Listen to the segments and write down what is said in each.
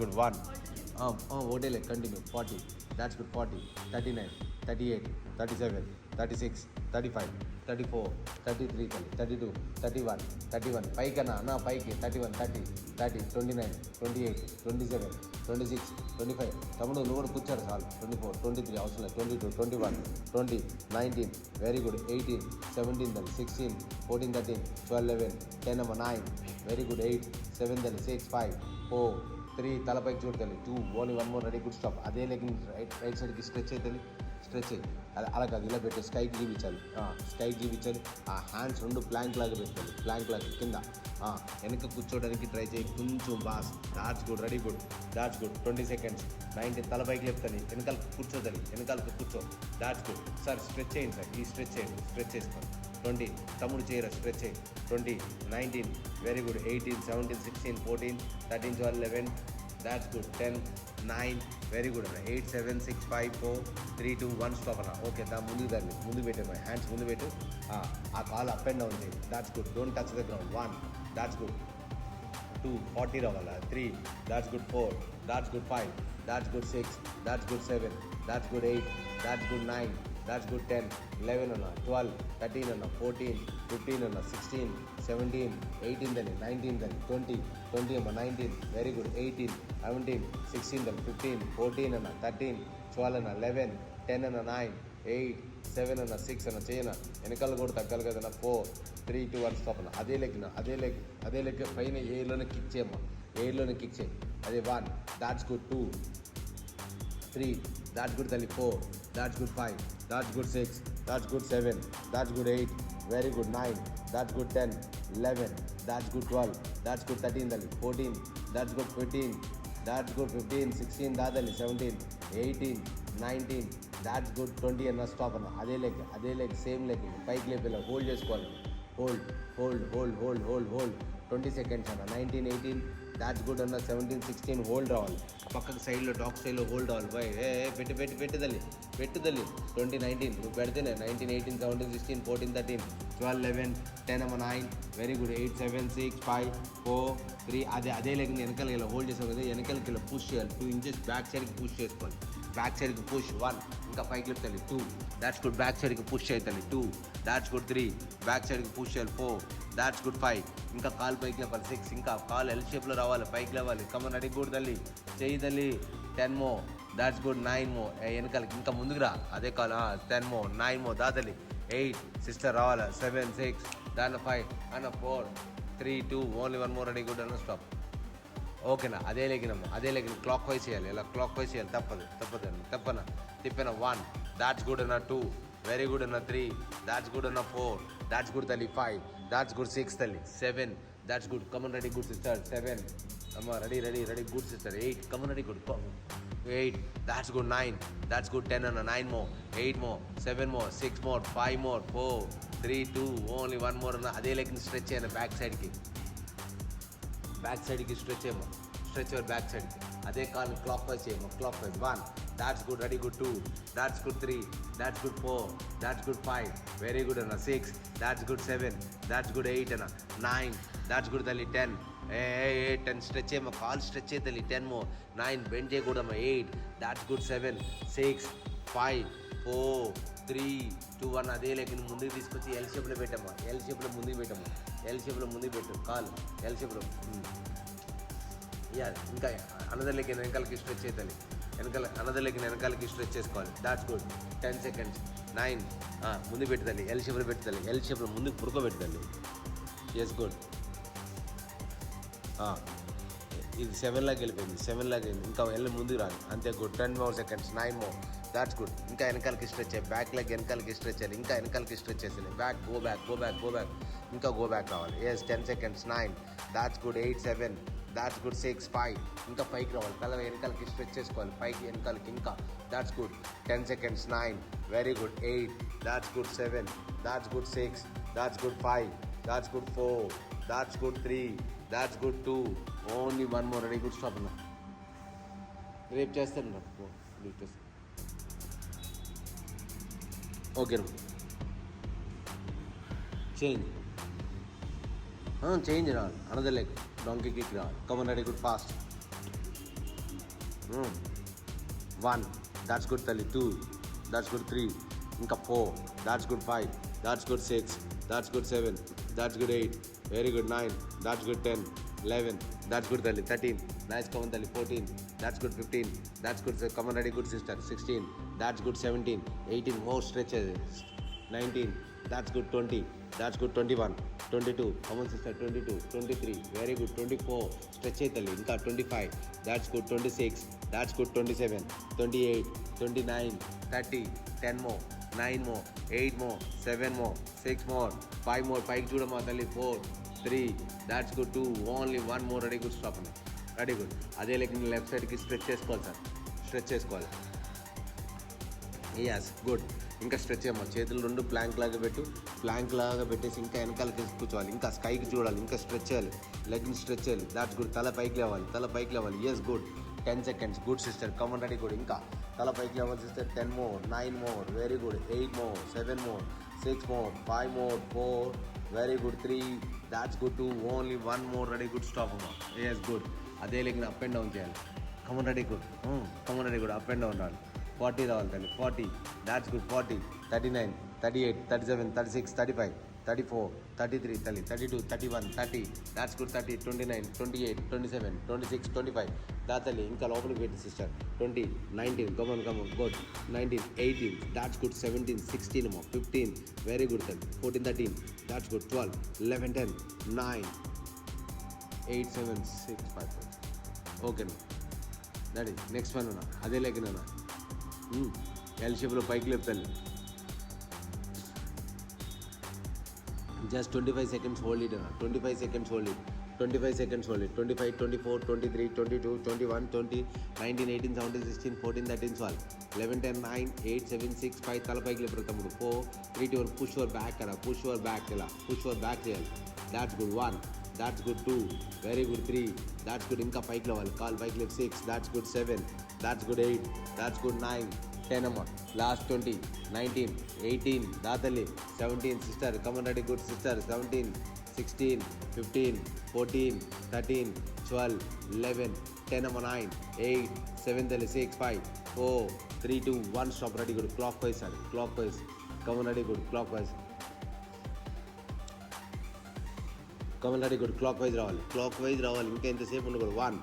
good. 1. One leg, continue. 40. That's good. 40. 39. 38. 37. 36. 35. 34. 33. 32. 31. 31. Paikana. Paiki. 31. 30. 30. 29. 28. 27. 26. 25. Tamudu, you want to put 24. 23. 22. 21. 20. 19. Very good. 18. 17. 16. 14. 13. 12. 11. 10. 9. Very good. 8. 7. 6. 5. 4. 3. Talapaiki చూడతల్లి. 2. Only one more. Ready. Good stop. అదే leg right సైడ్కి stretch అవుతుంది. Stretch అయ్యి అలా కాదు, ఇలా పెట్టి స్కైకి జీవించాలి. స్కైకి జీవించాలి. ఆ హ్యాండ్స్ 2 ప్లాంక్ లాగా పెట్టాలి. ప్లాంక్ లాగా కింద వెనక కూర్చోవడానికి ట్రై చేయి. కొంచెం boss. That's good. Ready good. That's good. 20 seconds. 19. తల పైకి లేపుతాను. వెనకాలకు కూర్చోదని. వెనకాలకు కూర్చో. That's good. సార్ స్ట్రెచ్ చేయండి సార్. ఈ స్ట్రెచ్ చేయండి. స్ట్రెచ్ చేసుకోండి. 20. తమ్ముడు చేయరా స్ట్రెచ్ చేయి. 20. 19. Very good. 18. 17. 16. 14. 13. 12. 11. That's good. 10. 9. Very good అన్న. 8. 7. 6. 5. 4. 3. 2. 1 స్టాప్ అన్న. ఓకే, ముందు పెట్టాను. హ్యాండ్స్ ముందు పెట్టు. ఆ కాల్ అప్ అండ్ డౌన్ చేయి. That's good. Don't touch the ground. 1. That's good. 2. 40 రావాలా. 3. That's good. 4. That's good. 5. That's good. 6. That's good. 7. That's good. 8. That's good. 9. That's good. 10. 11 అన్న. 12. 13 అన్న. 14. 15 అన్న. 16. 17. 18 దని. 19 దని. 20. 20 అమ్మ. 19. Very good. 18. 17. 16 దని. 15. 14 అన్న. 13. 12 అన్న. 11. 10 అన్న. 9. 8. 7 అన్న. 6 అన్న. చేయన వెనకాల కూడా తగ్గాలి కదన్న. 4. 3. 2. 1 స్టాప్ అన్న. అదే లెగ్ పైన ఎయిర్లోనే కిక్ చేయమ్మా. ఎయిర్లోనే కిక్ చేయి. అదే 1. That's good. 2. 3. దాట్స్ గుడ్ తల్లి. 4. That's good. 5. That's good. 6. That's good. 7. That's good. 8. Very good. 9. That's good. 10. 11. That's good. 12. That's good. 13 తల్లి. 14. That's good. 15. That's good. 15. 16 దాదాలి. 17. 18. 19. That's good. 20 అన్న. స్టాప్ అన్న. అదే లెగ్ సేమ్ లెగ్ పైకి లేపేలా hold చేసుకోవాలి. Hold 20 seconds అన్న. 19. 18. That's good అన్న. 17. 16 hold రావాలి. పక్కకు సైడ్లో డాగ్ స్టైల్లో హోల్డ్ రావాలి. బాయ్ పెట్టుదల్లి 20. 19 నువ్వు పెడితేనే 19. 18. 17. 16. 14. 13. 12. 11. 10 అమ్మ. 9. Very good. 8. 7. 6. 5. 4. 3. అదే లెగ్ని వెనకాల ఇలా హోల్డ్ చేసాం కదా. వెనకాలకి ఇలా పుష్ చేయాలి. 2 inches బ్యాక్ సైడ్కి పుష్ చేసుకోవాలి. బ్యాక్ సైడ్కి పుష్. 1. ఇంకా పైకి లేపుతాలి. 2. That's good. బ్యాక్ సైడ్కి పుష్ చేయాలి. 2. That's good. 3. బ్యాక్ సైడ్కి పుష్ చేయాలి. 4. That's good. 5. ఇంకా కాలు పైకి లేపాలి. 6. ఇంకా కాలు ఎల్ షేప్లో రావాలి. పైకి లేవాలి. కమన్ అడిగి కూడా తల్లి చేయి తల్లి. 10 మో. That's good. 9 మో. వెనకాలకి ఇంకా ముందుకు రా. అదే కాలు. 10 మో. 9 మో. దాతలి. 8. సిస్టర్ రావాలి. 7. 6. దాని 5 అన్న. 4. 3. 2. Only 1 more. అడిగి గుడ్ అన్న. స్టాప్. ఓకేనా. అదే లెగ్గిన క్లాక్ వైజ్ చేయాలి. ఇలా క్లాక్ వైజ్ చేయాలి. తప్పన తిప్పిన. 1. దాట్స్ గుడ్ అన్న. 2. వెరీ గుడ్ అన్న. 3. దాట్స్ గుడ్ అన్న. 4. దాట్స్ గుడ్ తల్లి. 5. That's good. 6 తల్లి. 7. That's good. Come on ready. Good sister. 7 అమ్మ. Ready good sister. 8. Come on ready. Good. 8. That's good. 9. That's good. 10 అన్న. 9 మో. 8 మో. 7 మో. 6 మో. 5 మో. 4. 3. 2. ఓన్లీ 1 మోర్ అన్న. అదే లెగ్ని స్ట్రెచ్ చేయండి. బ్యాక్ సైడ్కి స్ట్రెచ్ చేయమో. స్ట్రెచ్ యువర్ బ్యాక్ సైడ్కి. అదే కాల్ క్లాక్ వైజ్ చేయమో. Clockwise. 1. That's good. Ready good. 2. That's good. 3. That's good. 4. That's good. 5. Very good అన్న. 6. That's good. 7. That's good. 8 అన్న. 9. దాట్స్ గుడ్ తల్లి. 10. 10 స్ట్రెచ్ చేయమో. కాల్ స్ట్రెచ్ చేయ తల్లి. 10 మో. 9 బెండ్ చేయకూడదమ్మా. 8. That's good. 7. 6. 5. 4. 3. 2. 1. అదే లెక్కని ముందుకు తీసుకొచ్చి ఎల్ షేప్లో పెట్టమ్మా. ఎల్ షేప్లో ముందుకు పెట్టు. కాల్ ఎల్ షేప్లో. ఇంకా అనదర్ లెగ్ వెనకాలకి స్ట్రెచ్ అవుతుంది. అనదర్ లెగ్ వెనకాలకి స్ట్రెచ్ చేసుకోవాలి. That's good. 10 seconds. 9. ముందు పెట్టుదల్లి. ఎల్ షేప్లో పెట్టుదల్లి. ఎల్ షేప్లో ముందుకు పురుకోబెట్టుదల్లి. Yes good. ఇది 7 లాగా వెళ్ళిపోయింది. 7 లాగా వెళ్ళి ఇంకా వెళ్ళి ముందుకు రాదు. అంతే. Good. 10 more seconds. 9 more. That's good. ఇంకా వెనకాలకి స్ట్రెచ్ చేయాలి. బ్యాక్ లెగ్ వెనకాలకి స్ట్రెచ్ చేయాలి. ఇంకా వెనకాలకి స్ట్రెచ్ చేయాలి. బ్యాక్. Go back. ఇంకా గో బ్యాక్ రావాలి. Yes. 10 seconds. 9. That's good. 8. 7. That's good. 6. 5. ఇంకా పైకి రావాలి. తల వెనకాలకి స్ట్రెచ్ చేసుకోవాలి. పైకి వెనకాలకి ఇంకా. That's good. 10 seconds. 9. Very good. 8. That's good. 7. That's good. 6. That's good. 5. That's good. 4. That's good. 3. That's good. 2. Only 1 more. Ready good. Stop అన్న. రేపు చేస్తాను నాకు. ఓకే చేంజ్ రావాలి. అనదర్ లెగ్ డాంకీ కిక్ రావాలి. Come on ready good. Fast. 1, that's good తల్లి. 2, that's good. 3, ఇంకా 4, that's good. 5, that's good. 6, that's good. 7, that's good. 8, very good. 9, that's good. 10, 11, that's good తల్లి. 13, nice, come on తల్లి. 14, that's good. 15, that's good. Come on, ready, good sister. 16, that's good. 17, 18, more stretches. 19, that's good. 20, that's good. 21, 22, come on sister. 22, 23, very good. 24, stretch తల్లి. ఇంకా 25, that's good. 26, that's good. 27, 28, 29, 30, 10 more, 9 more, 8 more, 7 more, 6 more, 5 more. పైకి చూడమ్మా తల్లి. 4, 3, that's good. 2, only 1 more. Ready, good. Stop అన్న. Ready, good. అదే leg left సైడ్కి stretch చేసుకోవాలి sir. Stretch చేసుకోవాలి. Yes, good. ఇంకా స్ట్రెచ్ చేయమ్మా. చేతులు 2 ప్లాంక్ లాగా పెట్టేసి ఇంకా వెనకాలకి కూర్చోవాలి. ఇంకా స్కైకి చూడాలి. ఇంకా స్ట్రెచ్ చేయాలి. లెగ్ని స్ట్రెచ్ చేయాలి. That's good. తల పైకి లేవాలి. Yes, good. 10 seconds, good sister. Come on, ready, good. ఇంకా తల పైకి లేవాలి sister. 10 more, 9 more, very good. 8 more, 7 more, 6 more, 5 more, 4, very good. 3, that's good. 2, only 1 more. Ready, good. Stop అమ్మా. Yes, good. అదే లెగ్ని అప్ అండ్ డౌన్ చేయాలి. Come on, ready, good. Up and down రావాలి. 40 రావాలి తల్లి. 40, దాట్స్ గుడ్. 40, 39, 38, 37, 36, 35, 34, 33 తల్లి. 32, 31, 30, that's good. 30, 29, 28, 27, 26, 25, దా తల్లి. ఇంకా లోపలికి పెట్టి sister. 20, 19, come on good. 19, 18, that's good. 17, 16 ఏమో. 15, వెరీ గుడ్ తల్లి. 14, 13, దాట్స్ గుడ్. 12, 11, 10, 9, 8, 7, 6, 5, 4. ఓకేనా డాడీ. నెక్స్ట్ వన్ ఉన్నా అదే లెక్కనా. ఎల్ షేప్లో పైకి లేపుతాను. జస్ట్ 25 seconds హోల్డ్ ఇట్ అన్న. 25 seconds hold it. 25 seconds hold it. 25, 24, 23, 22, 21, 20, 19, 18, 17, 16, 14, 13, 12, 11, 10, 9, 8, 7, 6, 5. తల పైకి లేపుతారు తమ్ముడు. 4, 3, 2, 1. పుష్ యువర్ బ్యాక్ అన్న. పుష్ యువర్ బ్యాక్ ఇలా. పుష్ యువర్ బ్యాక్ చేయాలి. That's good. 1, that's good. 2, very good. 3, that's good. ఇంకా పైకి లేవాలి. కాల్ పైకి లేపు. 6, that's good. 7, that's good. 8, that's good. 9, 10 అమ్మ. Last 20, 19, 18, దాతల్లి. 17 sister. Come on, ready, good sister. 17, 16, 15, 14, 13, 12, 11, 10 అమ్మ. 9, 8, 7 తల్లి. 6, 5, 4, 3, 2, 1. Stop. Ready, good. Clock wise sir. Clock wise. Come on, ready, good. Clock wise. Come on, ready, good. Clock wise రావాలి. ఇంకా ఎంతసేపు ఉండకూడదు. 1,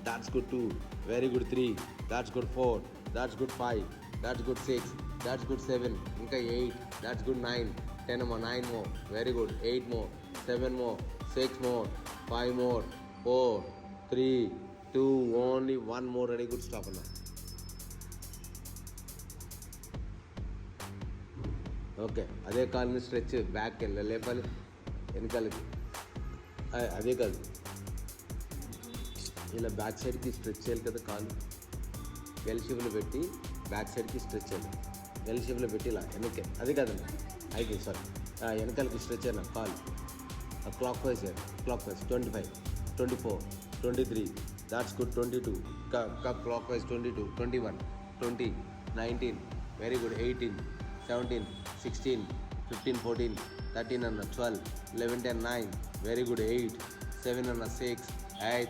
that's good. 2, very good. 3, that's good. 4, that's good. 5, that's good. 6, that's good. 7, ఇంకా 8, that's good. 9, 10 more, 9 more, very good. 8 more, 7 more, 6 more, 5 more, 4, 3, 2, only 1 more. Ready, good. Stop అన్న. Okay. అదే కాలుని stretch back లేపాలి. వెనకాలకి అదే కాదు ఇలా బ్యాక్ సైడ్కి stretch చేయాలి కదా. కాలు ఎల్ షేప్లో పెట్టి బ్యాక్ సైడ్కి స్ట్రెచ్ చేయాలి. ఎల్ షేప్లో పెట్టి ఇలా వెనక్కి. అది కాదండి. అయితే సారీ, వెనకాలకి స్ట్రెచ్ అయినా కాల్ క్లాక్ వైజ్ చేయాలి. Clock wise. 25, 24, 23, that's good. 22, clock wise. 22, 21, 20, 19, very good. 18, 17, 16, 15, 14, 13 అన్న. 12, 11, 10, 9, వెరీ గుడ్. 8, 7 అన్న. 6,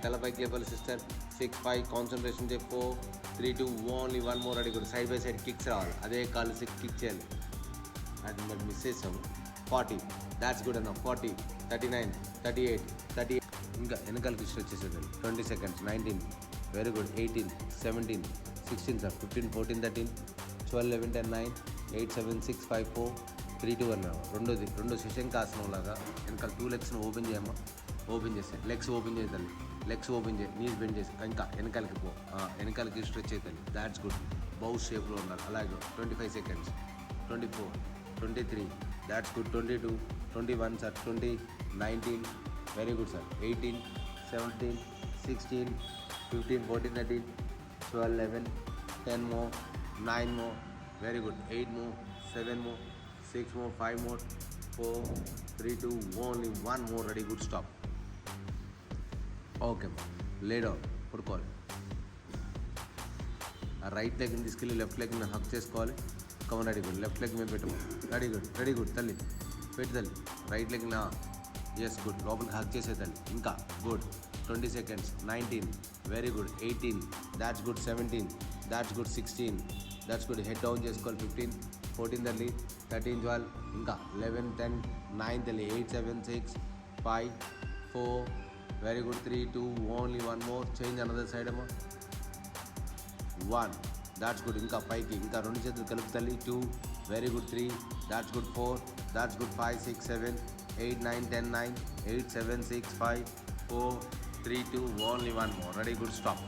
తల పైకి లేపాలి సిస్టర్. 6, 5, కాన్సన్ట్రేషన్ చే. 4, 3, 2, only 1 more. Ready, good. Side by side kicks రావాలి. అదే కాలు 6 కిక్ చేయాలి. అది మరి మిస్ చేసాము. 40, దాట్స్ గుడ్ అన్న. 40, 39, 38, 38, ఇంకా వెనకాలకి స్ట్రెచ్ చేసేది. 20 seconds. 19, very good. 18, 17, 16 సార్. 15, 14, 13, 12, 11, 10, 9, 8, 7, 6, 5, 4, 3, 2 అన్న. రెండు సెషన్ కాసనం లాగా వెనకాల 2 legs ఓపెన్ చేయమ్మా. ఓపెన్ చేస్తే లెగ్స్ ఓపెన్ చేయాలి. లెగ్స్ ఓపెన్ చేయి. నీస్ బెండ్ చేసి ఇంకా వెనకాలకి పో. వెనకాలకి స్ట్రెచ్ అవుతుంది. That's good. బౌ షేప్లో ఉండాలి. అలాగే 25 seconds. 24, 23, that's good. 22, 21 sir. 20, 19, very good sir. 18, 17, 16, 15, 14, 13, 12, 11, 10 more, 9 more, very good. 8 more, 7 more, 6 more, 5 more, 4, 3, 2, only 1 more. Ready, good. Stop. Okay అమ్మా. Lay down. పడుకోవాలి. ఆ రైట్ లెగ్ని తీసుకెళ్ళి లెఫ్ట్ లెగ్ని హక్ చేసుకోవాలి. Come on, ready, good. Left leg మీద పెట్టము. Ready good తల్లి. పెట్టు తల్లి. రైట్ లెగ్ని ఎస్ గుడ్. లోపలికి హక్ చేసే తల్లి. ఇంకా good. 20 seconds. 19, very good. 18, that's good. 17, that's good. 16, that's good. Head down చేసుకోవాలి. 15, 14 తల్లి, 13, 12, ఇంకా 11, 10, 9 తల్లి, 8, 7, 6, 5, 4, very good. 3, 2, only one more. Change another side అమ్మా. 1, that's good. ఇంకా పైకి, ఇంకా 2 చేతులు కలుపు తల్లి. 2, very good. 3, that's good. 4, that's good. 5, 6, 7, 8, 9, 10, 9, 8, 7, 6, 5, 4, 3, 2, only one more. Ready, good, stop.